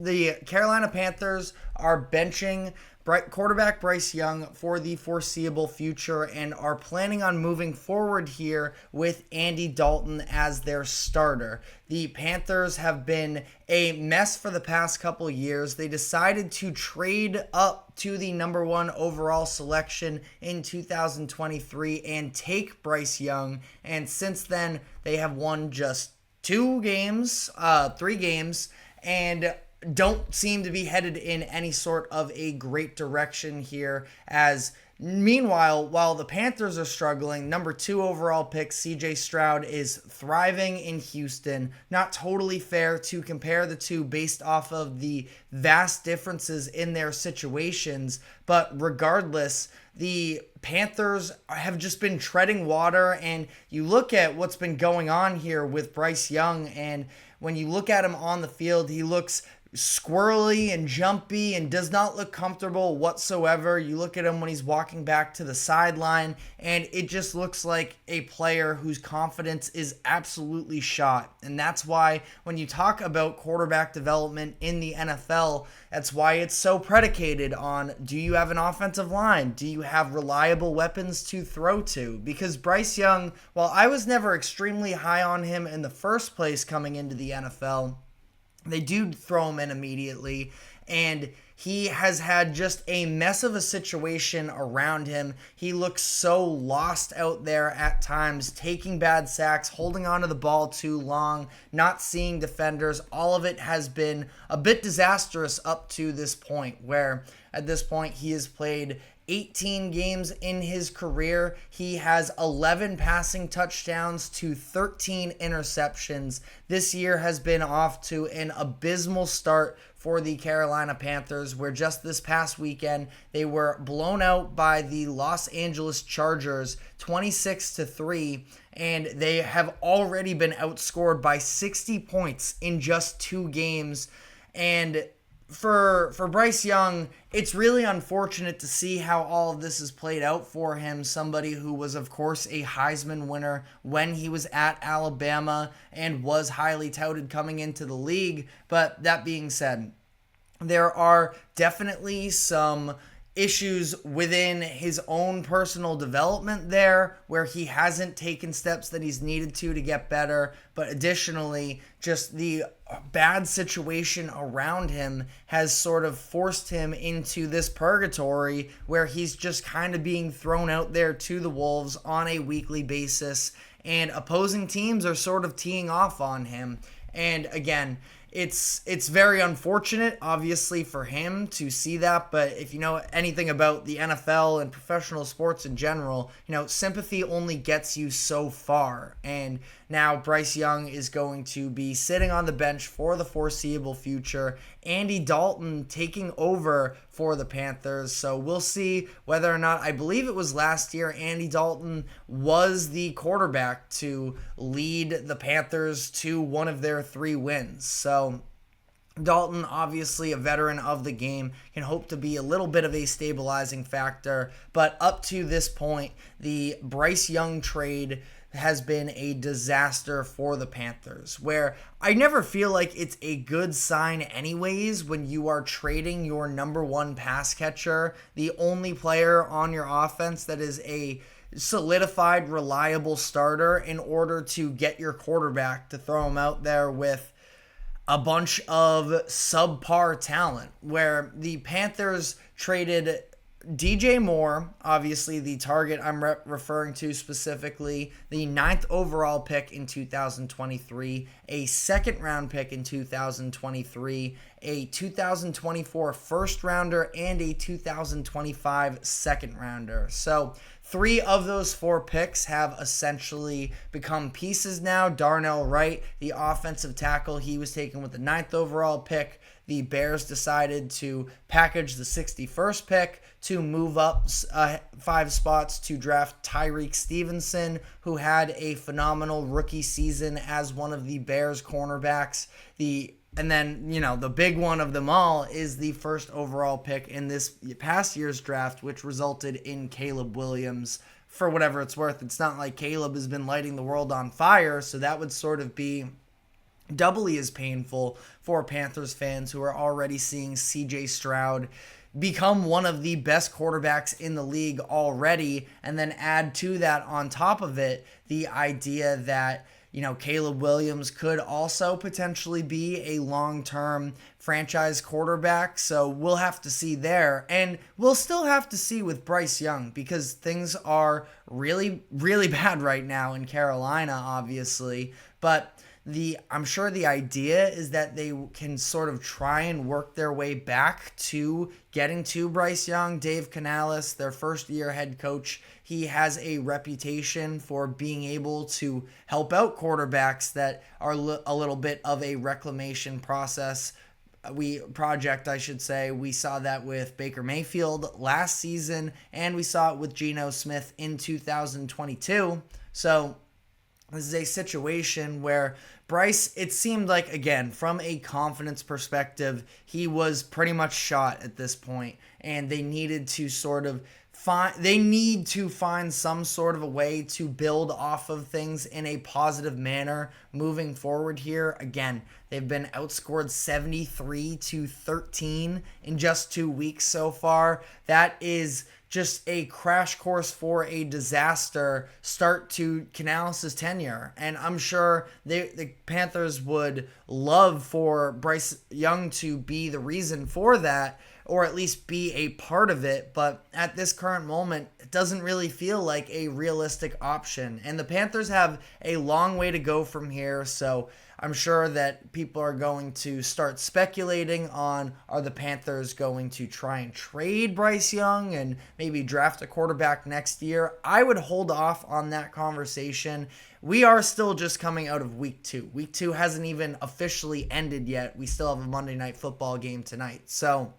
The Carolina Panthers are benching quarterback Bryce Young for the foreseeable future and are planning on moving forward here with Andy Dalton as their starter. The Panthers have been a mess for the past couple years. They decided to trade up to the number one overall selection in 2023 and take Bryce Young, and since then they have won just three games, and don't seem to be headed in any sort of a great direction here. As meanwhile, while the Panthers are struggling, number 2 overall pick CJ Stroud is thriving in Houston. Not totally fair to compare the two based off of the vast differences in their situations, but regardless, the Panthers have just been treading water, and you look at what's been going on here with Bryce Young, and when you look at him on the field, he looks squirrely and jumpy and does not look comfortable whatsoever. You look at him when he's walking back to the sideline, and it just looks like a player whose confidence is absolutely shot. And that's why when you talk about quarterback development in the NFL, that's why it's so predicated on, do you have an offensive line? Do you have reliable weapons to throw to? Because Bryce Young, while I was never extremely high on him in the first place coming into the NFL, they do throw him in immediately, and he has had just a mess of a situation around him. He looks so lost out there at times, taking bad sacks, holding onto the ball too long, not seeing defenders. All of it has been a bit disastrous up to this point, where at this point he has played 18 games in his career. He has 11 passing touchdowns to 13 interceptions. This year has been off to an abysmal start for the Carolina Panthers, where just this past weekend they were blown out by the Los Angeles Chargers 26-3, and they have already been outscored by 60 points in just 2 games. And for Bryce Young, it's really unfortunate to see how all of this has played out for him. Somebody who was, of course, a Heisman winner when he was at Alabama and was highly touted coming into the league. But that being said, there are definitely some issues within his own personal development there, where he hasn't taken steps that he's needed to get better. But additionally, just the bad situation around him has sort of forced him into this purgatory where he's just kind of being thrown out there to the wolves on a weekly basis, and opposing teams are sort of teeing off on him. And again, it's very unfortunate, obviously, for him to see that, but if you know anything about the NFL and professional sports in general, sympathy only gets you so far. And now Bryce Young is going to be sitting on the bench for the foreseeable future. Andy Dalton taking over for the Panthers. So we'll see whether or not, I believe it was last year, Andy Dalton was the quarterback to lead the Panthers to one of their 3 wins. So Dalton, obviously a veteran of the game, can hope to be a little bit of a stabilizing factor. But up to this point, the Bryce Young trade has been a disaster for the Panthers, where I never feel like it's a good sign anyways when you are trading your number 1 pass catcher, the only player on your offense that is a solidified, reliable starter, in order to get your quarterback to throw him out there with a bunch of subpar talent, where the Panthers traded DJ Moore, obviously the target I'm referring to specifically, the 9th overall pick in 2023, a 2nd round pick in 2023, a 2024 first rounder, and a 2025 second rounder. So 3 of those 4 picks have essentially become pieces now. Darnell Wright, the offensive tackle, he was taken with the 9th overall pick. The Bears decided to package the 61st pick to move up 5 spots to draft Tyreek Stevenson, who had a phenomenal rookie season as one of the Bears cornerbacks. And then, the big one of them all is the 1st overall pick in this past year's draft, which resulted in Caleb Williams. For whatever it's worth, it's not like Caleb has been lighting the world on fire, so that would sort of be doubly as painful for Panthers fans who are already seeing CJ Stroud become one of the best quarterbacks in the league already, and then add to that on top of it the idea that Caleb Williams could also potentially be a long-term franchise quarterback. So we'll have to see there. And we'll still have to see with Bryce Young, because things are really, really bad right now in Carolina, obviously. But I'm sure the idea is that they can sort of try and work their way back to getting to Bryce Young. Dave Canales, their first-year head coach, he has a reputation for being able to help out quarterbacks that are a little bit of a reclamation process. We saw that with Baker Mayfield last season, and we saw it with Geno Smith in 2022. So this is a situation where Bryce, it seemed like, again, from a confidence perspective, he was pretty much shot at this point, and they needed to find some sort of a way to build off of things in a positive manner moving forward here. Again, they've been outscored 73-13 in just 2 weeks so far. That is just a crash course for a disaster start to Canales' tenure. And I'm sure the Panthers would love for Bryce Young to be the reason for that, or at least be a part of it. But at this current moment, it doesn't really feel like a realistic option. And the Panthers have a long way to go from here. So I'm sure that people are going to start speculating on, are the Panthers going to try and trade Bryce Young and maybe draft a quarterback next year? I would hold off on that conversation. We are still just coming out of week 2. Week 2 hasn't even officially ended yet. We still have a Monday Night Football game tonight. So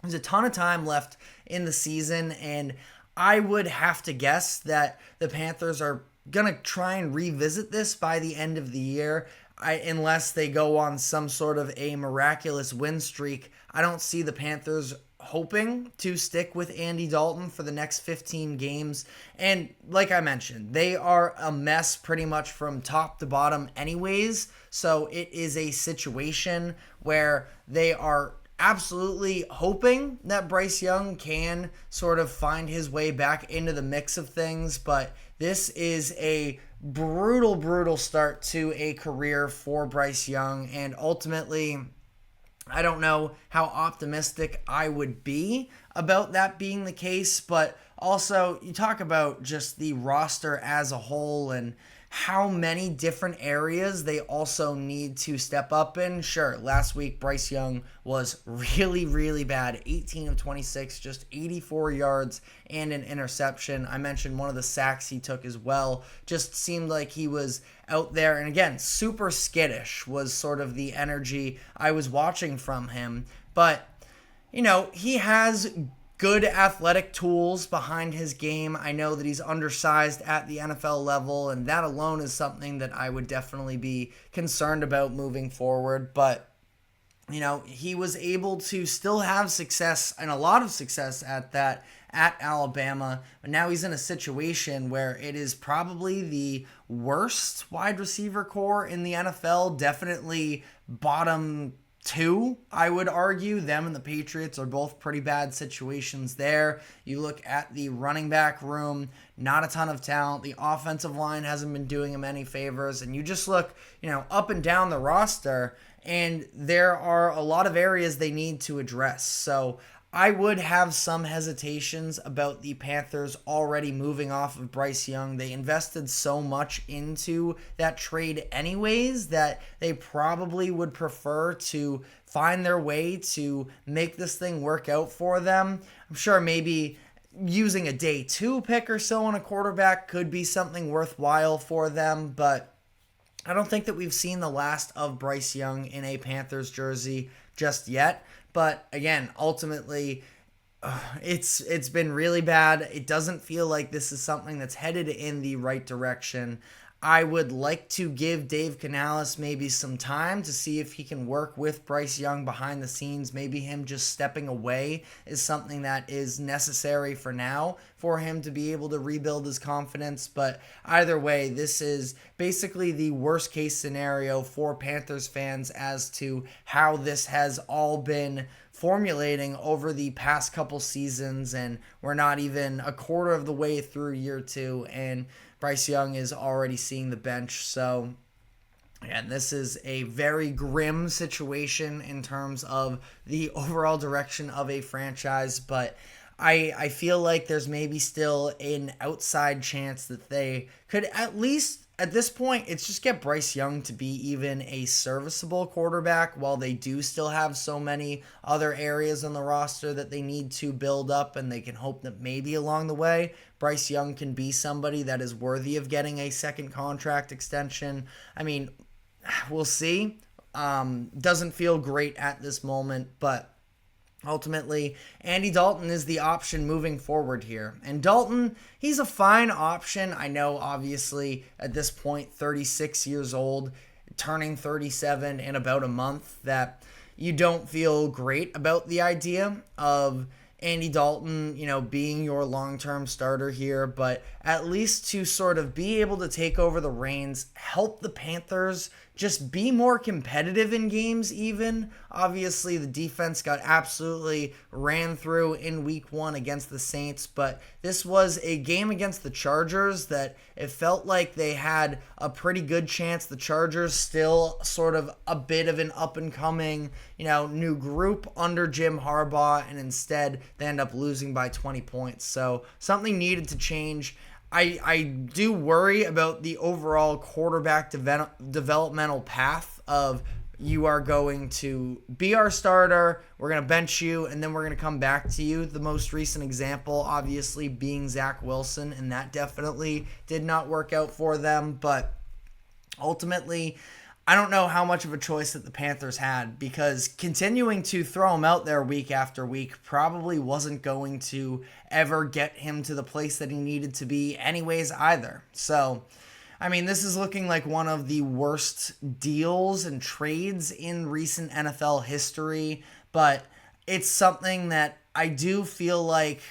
there's a ton of time left in the season, and I would have to guess that the Panthers are going to try and revisit this by the end of the year. Unless they go on some sort of a miraculous win streak, I don't see the Panthers hoping to stick with Andy Dalton for the next 15 games. And like I mentioned, they are a mess pretty much from top to bottom anyways. So it is a situation where they are absolutely hoping that Bryce Young can sort of find his way back into the mix of things. But this is a brutal start to a career for Bryce Young, and ultimately, I don't know how optimistic I would be about that being the case, but also you talk about just the roster as a whole and how many different areas they also need to step up in. Sure, last week Bryce Young was really bad. 18 of 26, just 84 yards and an interception. I mentioned one of the sacks he took as well. Just seemed like he was out there. And again, super skittish was sort of the energy I was watching from him. But, he has good athletic tools behind his game. I know that he's undersized at the NFL level, and that alone is something that I would definitely be concerned about moving forward. But, he was able to still have success, and a lot of success at Alabama. But now he's in a situation where it is probably the worst wide receiver core in the NFL. Definitely bottom 2, I would argue. Them and the Patriots are both pretty bad situations there. You look at the running back room, not a ton of talent. The offensive line hasn't been doing him any favors. And you just look, up and down the roster, and there are a lot of areas they need to address. So I would have some hesitations about the Panthers already moving off of Bryce Young. They invested so much into that trade anyways that they probably would prefer to find their way to make this thing work out for them. I'm sure maybe using a day 2 pick or so on a quarterback could be something worthwhile for them, but I don't think that we've seen the last of Bryce Young in a Panthers jersey just yet. But again, ultimately, it's been really bad. It doesn't feel like this is something that's headed in the right direction. I would like to give Dave Canales maybe some time to see if he can work with Bryce Young behind the scenes. Maybe him just stepping away is something that is necessary for now for him to be able to rebuild his confidence. But either way, this is basically the worst case scenario for Panthers fans as to how this has all been formulating over the past couple seasons, and we're not even a quarter of the way through year 2, and Bryce Young is already seeing the bench. So, and this is a very grim situation in terms of the overall direction of a franchise, but I feel like there's maybe still an outside chance that they could at least, at this point, it's just get Bryce Young to be even a serviceable quarterback while they do still have so many other areas on the roster that they need to build up, and they can hope that maybe along the way, Bryce Young can be somebody that is worthy of getting a second contract extension. I mean, we'll see. Doesn't feel great at this moment, but ultimately, Andy Dalton is the option moving forward here. And Dalton, he's a fine option. I know, obviously, at this point, 36 years old, turning 37 in about a month, that you don't feel great about the idea of Andy Dalton, being your long-term starter here, but at least to sort of be able to take over the reins, help the Panthers just be more competitive in games even. Obviously, the defense got absolutely ran through in week 1 against the Saints, but this was a game against the Chargers that it felt like they had a pretty good chance. The Chargers still sort of a bit of an up-and-coming, new group under Jim Harbaugh, and instead they end up losing by 20 points. So something needed to change. I do worry about the overall quarterback developmental path of you are going to be our starter, we're going to bench you, and then we're going to come back to you. The most recent example, obviously, being Zach Wilson, and that definitely did not work out for them. But ultimately, I don't know how much of a choice that the Panthers had, because continuing to throw him out there week after week probably wasn't going to ever get him to the place that he needed to be anyways either. So, I mean, this is looking like one of the worst deals and trades in recent NFL history, but it's something that I do feel like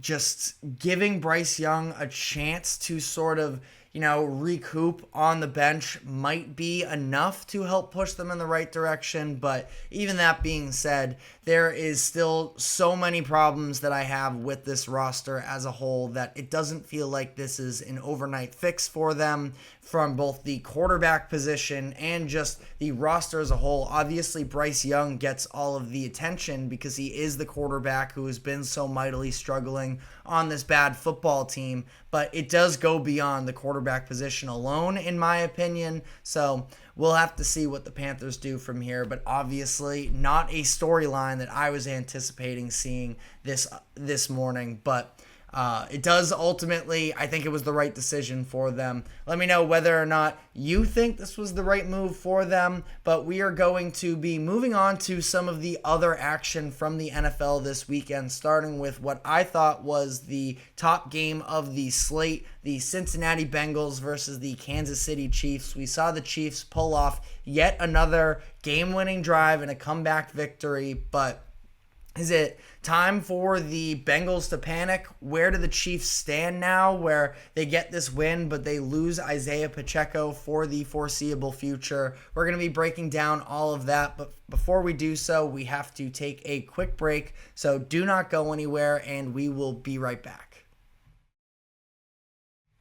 just giving Bryce Young a chance to sort of recoup on the bench might be enough to help push them in the right direction. But even that being said, there is still so many problems that I have with this roster as a whole that it doesn't feel like this is an overnight fix for them from both the quarterback position and just the roster as a whole. Obviously, Bryce Young gets all of the attention because he is the quarterback who has been so mightily struggling on this bad football team, but it does go beyond the quarterback position alone, in my opinion. So we'll have to see what the Panthers do from here, but obviously not a storyline that I was anticipating seeing this morning. But it does ultimately, I think it was the right decision for them. Let me know whether or not you think this was the right move for them, but we are going to be moving on to some of the other action from the NFL this weekend, starting with what I thought was the top game of the slate, the Cincinnati Bengals versus the Kansas City Chiefs. We saw the Chiefs pull off yet another game-winning drive and a comeback victory, but is it time for the Bengals to panic? Where do the Chiefs stand now, where they get this win, but they lose Isaiah Pacheco for the foreseeable future? We're going to be breaking down all of that, but before we do so, we have to take a quick break. So do not go anywhere, and we will be right back.